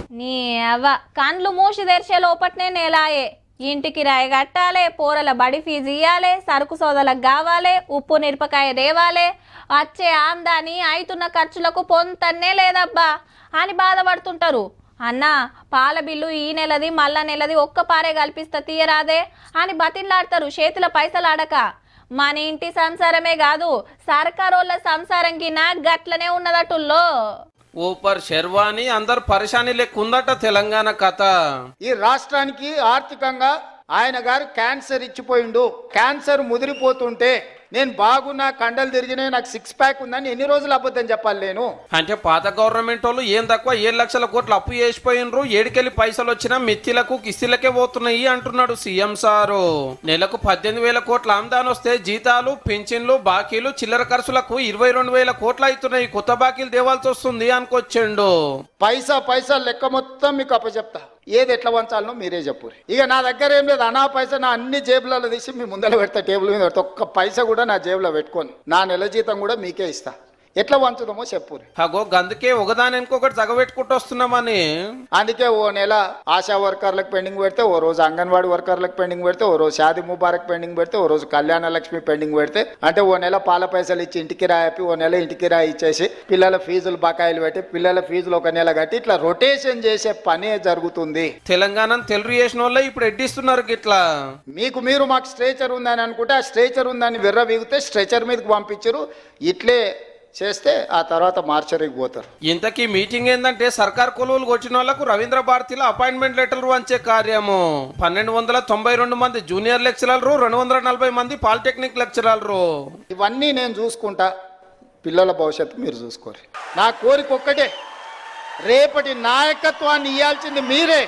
నీ అవ్వ కండ్లు మూసి తెరిచే లోపట్నే నెలాయే. ఇంటికి రాయి కట్టాలి, పోరల బడి ఫీజు ఇవ్వాలి, సరుకు సోదలకు కావాలి, ఉప్పు మిరపకాయ దేవాలి, వచ్చే ఆమ్దాని అవుతున్న ఖర్చులకు పొంతన్నే లేదబ్బా అని బాధపడుతుంటారు. అన్నా పాల బిల్లు ఈ నెలది మళ్ళా నెలది ఒక్క పారే కల్పిస్తా తీయరాదే అని బతిలాడతారు చేతుల పైసలు ఆడక. మన ఇంటి సంసారమే కాదు సర్కారోళ్ళ సంసారంకి నా గట్లనే ఉన్నదటుల్లో. ఊపర్ శర్వాణి అందరు పరిశాని లెక్కుందట తెలంగాణ కథ. ఈ రాష్ట్రానికి ఆర్థికంగా ఆయన గారు క్యాన్సర్ ఇచ్చిపోయిండు. క్యాన్సర్ ముదిరిపోతుంటే నేను బాగున్నా, కండలు తిరిగినాయి, నాకు 6 ప్యాక్ ఉందని ఎన్ని రోజులు అబద్ధం చెప్పాలి నేను? అంటే పాత గవర్నమెంట్ వాళ్ళు ఏం తక్కువ 7 లక్షల కోట్లు అప్పు చేసిపోయినరు, ఏడికెళ్ళి పైసలు వచ్చినా మిత్తిలకు కిస్తీలకే పోతున్నాయి అంటున్నాడు సీఎం సారు. నెలకు 18,000 కోట్ల ఆమ్దాని వస్తే జీతాలు, పెన్షన్లు, బాకీలు, చిల్లర ఖర్చులకు 22,000 కోట్లు అవుతున్నాయి. కొత్త బాకీలు దేవాల్సి వస్తుంది అనుకొచ్చిండు. పైసా లెక్క మొత్తం మీకు అప్పచెప్తా. ఏది ఎట్లా వంచాలనో మీరే చెప్పు. ఇక నా దగ్గర ఏం లేదు, అనా పైసా నా అన్ని జేబులలో తీసి మీ ముందర పెడతా, టేబుల్ మీద పెడతా. ఒక్క పైసా కూడా నా జేబులో పెట్టుకొని నా నెల జీతం కూడా మీకే ఇస్తా. ఎట్లా వంచుదామో చెప్పు. అగో గందుకే ఒకదాని ఇంకొకటి తగబెట్టుకుంటూ వస్తున్నామని. అందుకే ఓ నెల ఆశా వర్కర్లకు పెండింగ్ పెడితే, ఓ రోజు అంగన్వాడీ వర్కర్లకు పెండింగ్ పెడితే, ఓ రోజు షాదీ ముబారక్ పెండింగ్ పెడితే, ఓ రోజు కళ్యాణ లక్ష్మి పెండింగ్ పెడితే, అంటే ఓ నెల పాల పైసలు ఇచ్చి ఇంటికి రాయిపి, ఓ నెల ఇంటికి రాయి ఇచ్చేసి పిల్లల ఫీజులు బకాయిలు పెట్టి పిల్లల ఫీజులు ఒక నెల కట్టి ఇట్లా రొటేషన్ చేసే పనే జరుగుతుంది. తెలంగాణ తెలుగు చేసిన వాళ్ళే ఇప్పుడు ఎడ్డిస్తున్నారు గిట్లా. మీకు మీరు మాకు స్ట్రెచర్ ఉందని అనుకుంటే ఆ స్ట్రెచర్ ఉందని విర్ర వీగితే స్ట్రెచర్ మీదకి పంపించరు. ఇట్లే చేస్తే ఆ తర్వాత మార్చరికి పోతారు. ఇంతకీ మీటింగ్ ఏంటంటే సర్కార్ కొలువులు వచ్చిన వాళ్ళకు రవీంద్ర భారతిలో అపాయింట్మెంట్ లెటర్లు వంచే కార్యము. 1292 మంది జూనియర్ లెక్చరర్లు, 240 మంది పాలిటెక్నిక్ లెక్చరర్లు. ఇవన్నీ నేను చూసుకుంటా, పిల్లల భవిష్యత్తు మీరు చూసుకోరు. నా కోరిక ఒక్కటే, రేపటి నాయకత్వాన్ని ఇవ్వాల్సింది మీరే.